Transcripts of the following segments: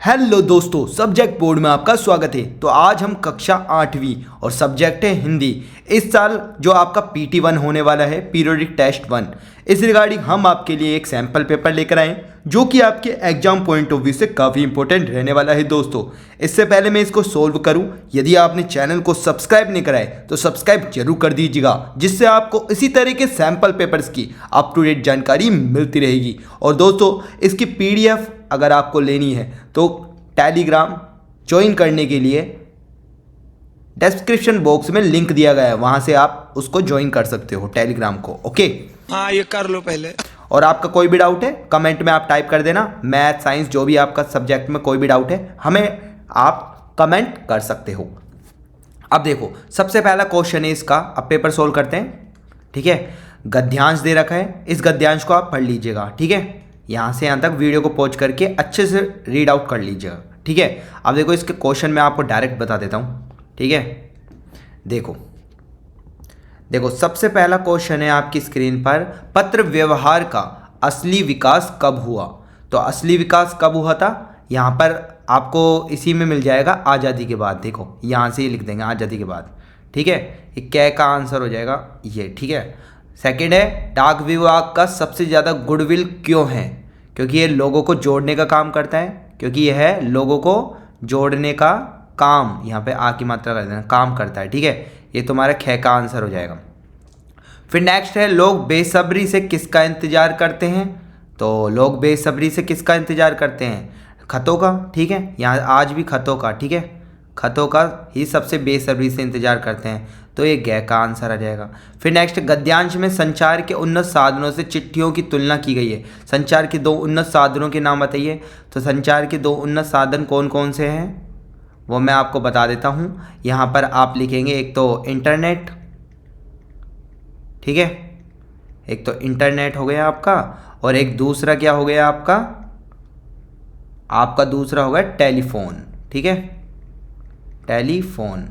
Hello दोस्तों, subject board में आपका स्वागत है। तो आज हम कक्षा 8वीं और सब्जेक्ट है हिंदी। इस साल जो आपका PT1 होने वाला है, पीरियोडिक टेस्ट 1, इस रिगार्डिंग हम आपके लिए एक सैम्पल पेपर लेकर आए जो कि आपके एग्जाम पॉइंट ऑफ व्यू से काफ़ी इंपॉर्टेंट रहने वाला है। दोस्तों, इससे पहले मैं इसको सोल्व करूं, यदि आपने चैनल को सब्सक्राइब नहीं कराए तो सब्सक्राइब जरूर कर दीजिएगा, जिससे आपको इसी तरह के सैम्पल पेपर्स की अप टू डेट जानकारी मिलती रहेगी। और दोस्तों, इसकी PDF अगर आपको लेनी है तो टेलीग्राम ज्वाइन करने के लिए डिस्क्रिप्शन बॉक्स में लिंक दिया गया है, वहां से आप उसको ज्वाइन कर सकते हो टेलीग्राम को। ओके, हाँ ये कर लो पहले। और आपका कोई भी डाउट है कमेंट में आप टाइप कर देना। मैथ साइंस जो भी आपका सब्जेक्ट में कोई भी डाउट है हमें आप कमेंट कर सकते हो। अब देखो, सबसे पहला क्वेश्चन है इसका, अब पेपर सोल्व करते हैं। ठीक है, गद्यांश दे रखा है, इस गद्यांश को आप पढ़ लीजिएगा। ठीक है, यहाँ से यहाँ तक वीडियो को पॉज करके अच्छे से रीड आउट कर लीजिएगा। ठीक है, अब देखो इसके क्वेश्चन मैं आपको डायरेक्ट बता देता हूँ। ठीक है, देखो देखो सबसे पहला क्वेश्चन है आपकी स्क्रीन पर, पत्र व्यवहार का असली विकास कब हुआ। तो असली विकास कब हुआ था, यहाँ पर आपको इसी में मिल जाएगा, आज़ादी के बाद। देखो यहाँ से ही लिख देंगे आज़ादी के बाद। ठीक है, ये क्या का आंसर हो जाएगा ये। ठीक है, सेकंड है, डाक विभाग का सबसे ज़्यादा गुडविल क्यों है। क्योंकि ये लोगों को जोड़ने का काम करता है, क्योंकि यह है लोगों को जोड़ने का काम, यहाँ पे आ की मात्रा कर देना, काम करता है। ठीक है, ये तुम्हारा ख का आंसर हो जाएगा। फिर नेक्स्ट है, लोग बेसब्री से किसका इंतजार करते हैं। तो लोग बेसब्री से किसका इंतजार करते हैं, खतों का। ठीक है, यहाँ आज भी खतों का। ठीक है, खतों का ही सबसे बेसब्री से इंतजार करते हैं, तो ये गै का आंसर आ जाएगा। फिर नेक्स्ट, गद्यांश में संचार के उन्नत साधनों से चिट्ठियों की तुलना की गई है। संचार के दो उन्नत साधनों के नाम बताइए। तो संचार के दो उन्नत साधन कौन कौन से हैं वो मैं आपको बता देता हूँ। यहाँ पर आप लिखेंगे, एक तो इंटरनेट। ठीक है, एक तो इंटरनेट हो गया आपका, और एक दूसरा क्या हो गया आपका, दूसरा हो गया टेलीफोन। ठीक है, टेलीफोन।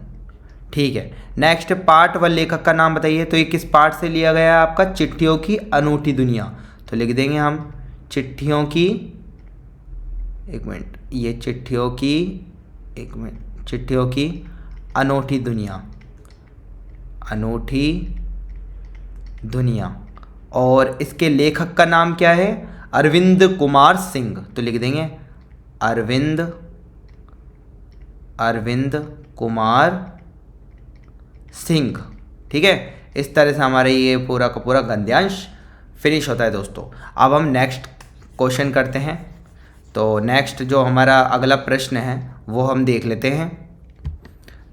ठीक है, नेक्स्ट, पाठ व लेखक का नाम बताइए। तो ये किस पाठ से लिया गया है आपका, चिट्ठियों की अनूठी दुनिया। तो लिख देंगे हम चिट्ठियों की, एक मिनट, ये चिट्ठियों की, एक मिनट, चिट्ठियों की अनूठी दुनिया, अनूठी दुनिया। और इसके लेखक का नाम क्या है, अरविंद कुमार सिंह। तो लिख देंगे अरविंद कुमार सिंह। ठीक है, इस तरह से हमारे ये पूरा का पूरा गद्यांश फिनिश होता है। दोस्तों, अब हम नेक्स्ट क्वेश्चन करते हैं। तो नेक्स्ट जो हमारा अगला प्रश्न है वो हम देख लेते हैं।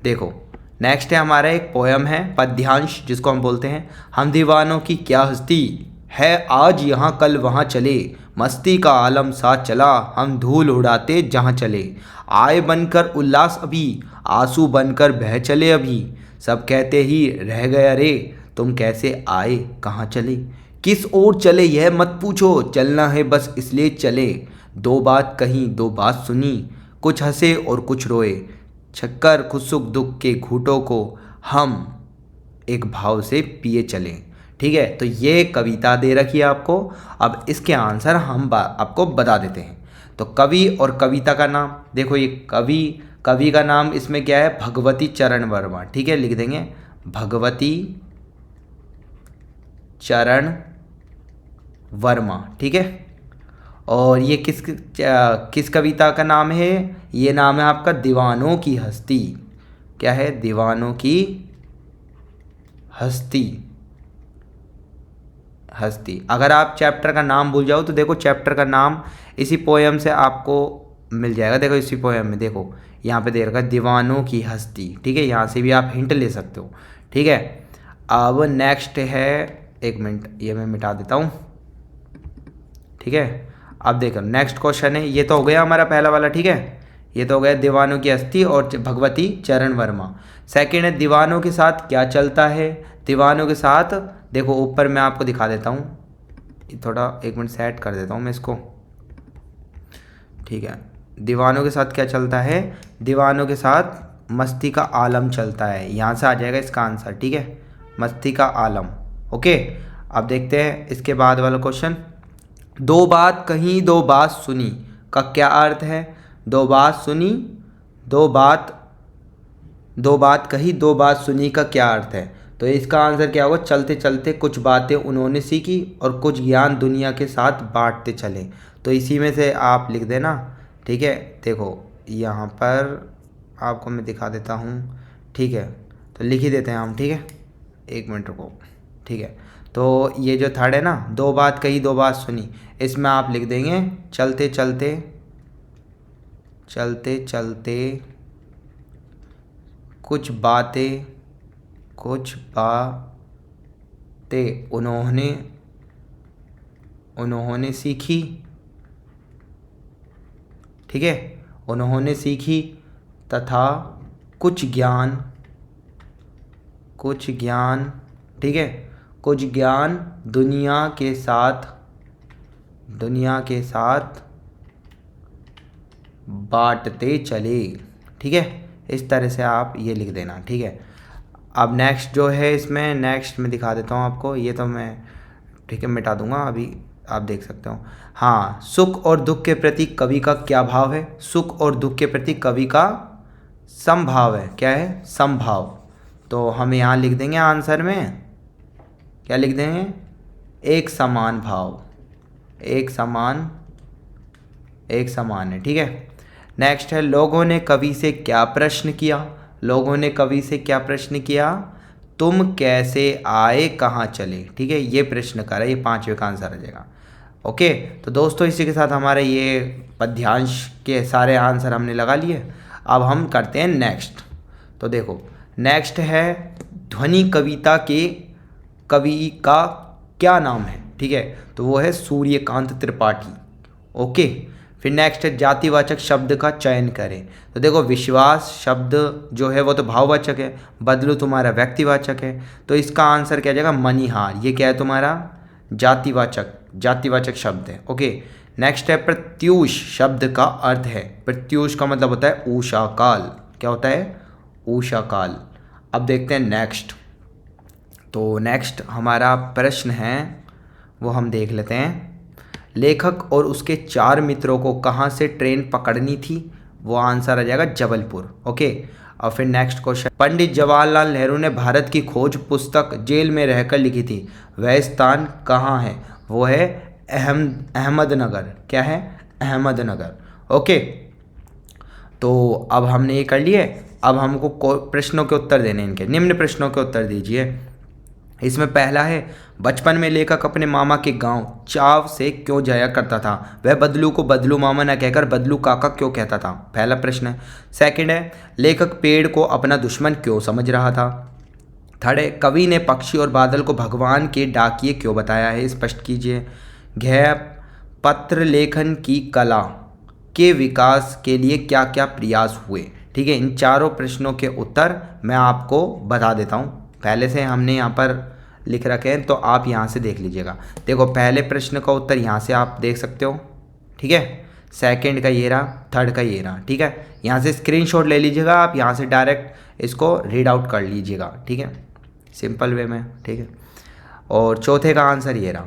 देखो, नेक्स्ट है हमारा एक पोयम है, पद्यांश जिसको हम बोलते हैं। हम दीवानों की क्या हस्ती है, आज यहाँ कल वहाँ चले, मस्ती का आलम साथ चला, हम धूल उड़ाते जहाँ चले, आए बनकर उल्लास अभी, आंसू बनकर बह चले अभी, सब कहते ही रह गया रे, तुम कैसे आए कहाँ चले, किस ओर चले यह मत पूछो, चलना है बस इसलिए चले, दो बात कहीं दो बात सुनी, कुछ हंसे और कुछ रोए, छक्कर खुद सुख दुख के घूंटों को हम एक भाव से पिए चले। ठीक है, तो ये कविता दे रखी है आपको। अब इसके आंसर हम आपको बता देते हैं। तो कवि और कविता का नाम देखो, ये कवि का नाम इसमें क्या है, भगवती चरण वर्मा। ठीक है, लिख देंगे भगवती चरण वर्मा। ठीक है, और ये किस कविता का नाम है, ये नाम है आपका दीवानों की हस्ती। क्या है, दीवानों की हस्ती। अगर आप चैप्टर का नाम भूल जाओ तो देखो, चैप्टर का नाम इसी पोयम से आपको मिल जाएगा। देखो इसी पोयम में देखो यहाँ पे दे रखा है दीवानों की हस्ती। ठीक है, यहाँ से भी आप हिंट ले सकते हो। ठीक है, अब नेक्स्ट है, एक मिनट ये मैं मिटा देता हूँ। ठीक है, अब देखो नेक्स्ट क्वेश्चन है, ये तो हो गया हमारा पहला वाला। ठीक है, ये तो हो गया दीवानों की हस्ती और भगवती चरण वर्मा। सेकंड है, दीवानों के साथ क्या चलता है। दीवानों के साथ देखो, ऊपर मैं आपको दिखा देता हूँ, थोड़ा एक मिनट सेट कर देता हूँ मैं इसको। ठीक है, दीवानों के साथ क्या चलता है, दीवानों के साथ मस्ती का आलम चलता है, यहाँ से आ जाएगा इसका आंसर। ठीक है, मस्ती का आलम। ओके, अब देखते हैं इसके बाद वाला क्वेश्चन, दो बात कहीं दो बात सुनी का क्या अर्थ है। दो बात सुनी, दो बात कही, दो बात सुनी का क्या अर्थ है? तो इसका आंसर क्या होगा? चलते चलते कुछ बातें उन्होंने सीखी और कुछ ज्ञान दुनिया के साथ बांटते चले। तो इसी में से आप लिख देना, ठीक है। देखो यहाँ पर आपको मैं दिखा देता हूँ, ठीक है। तो लिख ही देते हैं हम, ठीक है, एक मिनट रुको, ठीक है। तो ये जो थर्ड है ना, दो बात कही दो बात सुनी, इसमें आप लिख देंगे चलते चलते कुछ बातें उन्होंने सीखी, ठीक है, उन्होंने सीखी तथा कुछ ज्ञान, ठीक है, कुछ ज्ञान दुनिया के साथ बांटते चले, ठीक है। इस तरह से आप ये लिख देना, ठीक है। अब नेक्स्ट जो है, इसमें नेक्स्ट मैं दिखा देता हूँ आपको, ये तो मैं, ठीक है, मिटा दूंगा, अभी आप देख सकते हो। हाँ, सुख और दुख के प्रति कवि का क्या भाव है? सुख और दुख के प्रति कवि का समभाव है। क्या है? समभाव। तो हम यहाँ लिख देंगे आंसर में, क्या लिख देंगे? एक समान भाव, एक समान है, ठीक है। नेक्स्ट है, लोगों ने कवि से क्या प्रश्न किया? तुम कैसे आए, कहाँ चले, ठीक है, ये प्रश्न करा, ये 5वें का आंसर आ जाएगा। ओके, तो दोस्तों इसी के साथ हमारे ये पद्यांश के सारे आंसर हमने लगा लिए। अब हम करते हैं नेक्स्ट। तो देखो नेक्स्ट है, ध्वनि कविता के कवि का क्या नाम है, ठीक है। तो वो है सूर्यकांत त्रिपाठी। ओके, फिर नेक्स्ट है, जातिवाचक शब्द का चयन करें। तो देखो विश्वास शब्द जो है वो तो भाववाचक है, बदलू तुम्हारा व्यक्तिवाचक है, तो इसका आंसर क्या जाएगा? मणिहार। ये क्या है? तुम्हारा जातिवाचक शब्द है। ओके, नेक्स्ट है, प्रत्यूष शब्द का अर्थ है, प्रत्यूष का मतलब होता है उषा काल। क्या होता है? उषा काल। अब देखते हैं नेक्स्ट। तो नेक्स्ट हमारा प्रश्न है वो हम देख लेते हैं, लेखक और उसके 4 मित्रों को कहाँ से ट्रेन पकड़नी थी? वो आंसर आ जाएगा जबलपुर। ओके, और फिर नेक्स्ट क्वेश्चन, पंडित जवाहरलाल नेहरू ने भारत की खोज पुस्तक जेल में रहकर लिखी थी, वह स्थान कहाँ है? वो है अहमदनगर। क्या है? अहमदनगर। ओके, तो अब हमने ये कर लिए। अब हमको प्रश्नों के उत्तर देने, इनके निम्न प्रश्नों के उत्तर दीजिए। इसमें पहला है, बचपन में लेखक अपने मामा के गांव चाव से क्यों जाया करता था? वह बदलू को बदलू मामा न कहकर बदलू काका क्यों कहता था? पहला प्रश्न है। सेकंड है, लेखक पेड़ को अपना दुश्मन क्यों समझ रहा था? थर्ड है, कवि ने पक्षी और बादल को भगवान के डाकिए क्यों बताया है? स्पष्ट कीजिए। घ, पत्र लेखन की कला के विकास के लिए क्या क्या प्रयास हुए? ठीक है, इन चारों प्रश्नों के उत्तर मैं आपको बता देता हूँ, पहले से हमने यहाँ पर लिख रखे हैं, तो आप यहाँ से देख लीजिएगा। देखो पहले प्रश्न का उत्तर यहाँ से आप देख सकते हो, ठीक है, सेकंड का ये रहा, थर्ड का ये रहा, ठीक है। यहाँ से स्क्रीनशॉट ले लीजिएगा, आप यहाँ से डायरेक्ट इसको रीड आउट कर लीजिएगा, ठीक है, सिंपल वे में, ठीक है। और चौथे का आंसर ये रहा,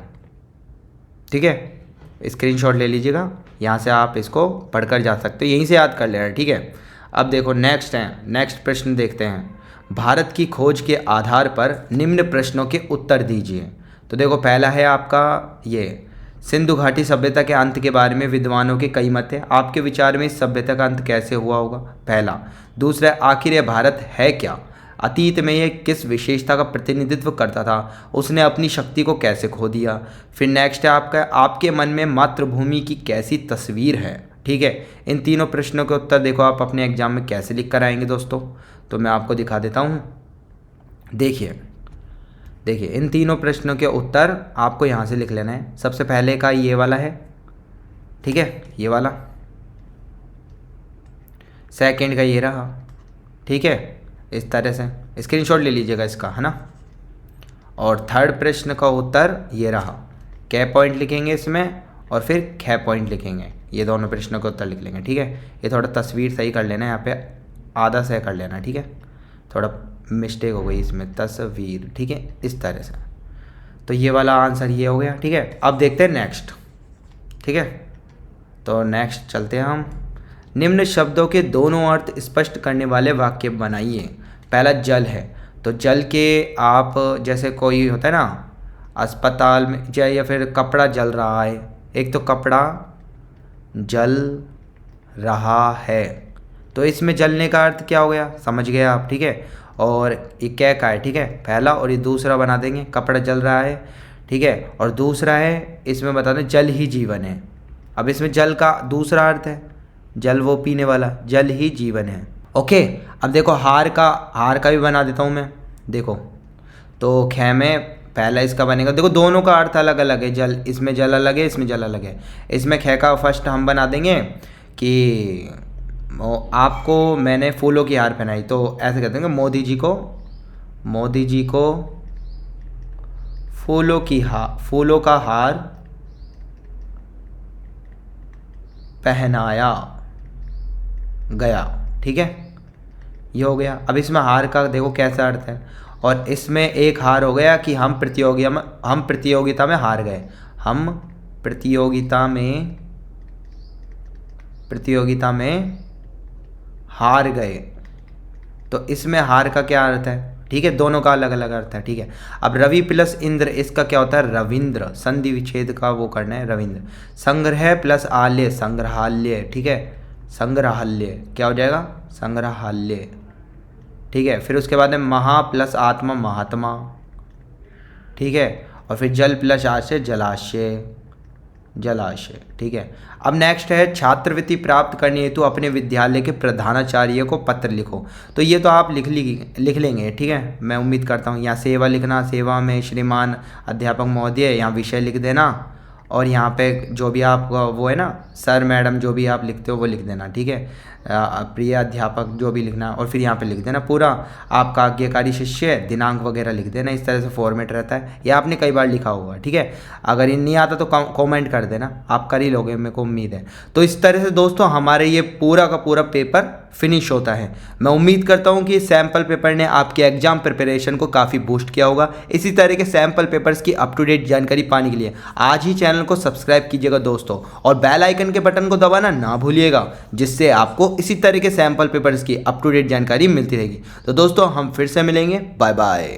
ठीक है, स्क्रीनशॉट ले लीजिएगा, यहाँ से आप इसको पढ़कर जा सकते हो, यहीं से याद कर लेना, ठीक है। अब देखो नेक्स्ट है, नेक्स्ट प्रश्न देखते हैं, भारत की खोज के आधार पर निम्न प्रश्नों के उत्तर दीजिए। तो देखो पहला है आपका ये, सिंधु घाटी सभ्यता के अंत के बारे में विद्वानों के कई मत हैं, आपके विचार में इस सभ्यता का अंत कैसे हुआ होगा? पहला। दूसरा, आखिर यह भारत है क्या? अतीत में यह किस विशेषता का प्रतिनिधित्व करता था? उसने अपनी शक्ति को कैसे खो दिया? फिर नेक्स्ट है आपका, आपके मन में मातृभूमि की कैसी तस्वीर है? ठीक है, इन तीनों प्रश्नों के उत्तर देखो आप अपने एग्जाम में कैसे लिख कर आएंगे दोस्तों, तो मैं आपको दिखा देता हूँ। देखिए इन तीनों प्रश्नों के उत्तर आपको यहाँ से लिख लेना है। सबसे पहले का ये वाला है, ठीक है, ये वाला, सेकंड का ये रहा, ठीक है, इस तरह से स्क्रीनशॉट ले लीजिएगा इसका, है ना। और थर्ड प्रश्न का उत्तर ये रहा, कै पॉइंट लिखेंगे इसमें और फिर ख पॉइंट लिखेंगे, ये दोनों प्रश्नों का उत्तर लिख लेंगे, ठीक है। ये थोड़ा तस्वीर सही कर लेना, यहाँ पे आधा से कर लेना, ठीक है, थोड़ा मिस्टेक हो गई इसमें, तस्वीर, ठीक है, इस तरह से। तो ये वाला आंसर ये हो गया, ठीक है। अब देखते हैं नेक्स्ट, ठीक है, तो नेक्स्ट चलते हैं हम। निम्न शब्दों के दोनों अर्थ स्पष्ट करने वाले वाक्य बनाइए। पहला जल है, तो जल के आप जैसे कोई होता है ना अस्पताल में या फिर कपड़ा जल रहा है, एक तो कपड़ा जल रहा है, तो इसमें जलने का अर्थ क्या हो गया, समझ गए आप, ठीक है। और ये क्या का है, ठीक है, पहला, और ये दूसरा बना देंगे, कपड़ा जल रहा है, ठीक है, और दूसरा है इसमें बता दें जल ही जीवन है। अब इसमें जल का दूसरा अर्थ है जल वो पीने वाला, जल ही जीवन है। ओके, अब देखो हार का भी बना देता हूँ मैं, देखो तो खैमे पहला इसका बनेगा, देखो दोनों का अर्थ अलग अलग है, जल इसमें जल अलग है, इसमें जल अलग है। इसमें खे का फर्स्ट हम बना देंगे कि आपको मैंने फूलों की हार पहनाई, तो ऐसे कहते हैं मोदी जी को फूलों का हार पहनाया गया, ठीक है, ये हो गया। अब इसमें हार का देखो कैसा अर्थ है, और इसमें एक हार हो गया कि हम प्रतियोगिता में हार गए, हम प्रतियोगिता में हार गए, तो इसमें हार का क्या अर्थ है, ठीक है, दोनों का अलग अलग अर्थ है, ठीक है। अब रवि प्लस इंद्र, इसका क्या होता है रविंद्र, संधि विच्छेद का वो करना है रविंद्र। संग्रह प्लस आल्य, संग्रहालय, ठीक है, संग्रहालय क्या हो जाएगा संग्रहालय, ठीक है। फिर उसके बाद में महा प्लस आत्मा, महात्मा, ठीक है। और फिर जल प्लस आशय, जलाशय, ठीक है। अब नेक्स्ट है छात्रवृत्ति प्राप्त करने हेतु अपने विद्यालय के प्रधानाचार्य को पत्र लिखो, तो ये तो आप लिख लेंगे, ठीक है, मैं उम्मीद करता हूँ। यहाँ सेवा लिखना, सेवा में श्रीमान अध्यापक महोदय, यहाँ विषय लिख देना, और यहाँ पे जो भी आप वो है ना सर मैडम जो भी आप लिखते हो वो लिख देना, ठीक है, प्रिय अध्यापक जो भी लिखना, और फिर यहाँ पे लिख देना पूरा आपका आज्ञाकारी शिष्य, दिनांक वगैरह लिख देना। इस तरह से फॉर्मेट रहता है, ये आपने कई बार लिखा होगा, ठीक है। अगर ये नहीं आता तो कमेंट कर देना, आप कर ही लोगे, मेरे को उम्मीद है। तो इस तरह से दोस्तों हमारे ये पूरा का पूरा पेपर फिनिश होता है। मैं उम्मीद करता हूँ कि सैम्पल पेपर ने आपके एग्जाम प्रिपरेशन को काफ़ी बूस्ट किया होगा। इसी तरह के सैम्पल पेपर्स की अप टू डेट जानकारी पाने के लिए आज ही चैनल को सब्सक्राइब कीजिएगा दोस्तों, और बेल आइकन के बटन को दबाना ना भूलिएगा, जिससे आपको इसी तरह के सैम्पल पेपर्स की अप टू डेट जानकारी मिलती रहेगी। तो दोस्तों हम फिर से मिलेंगे, बाय बाय।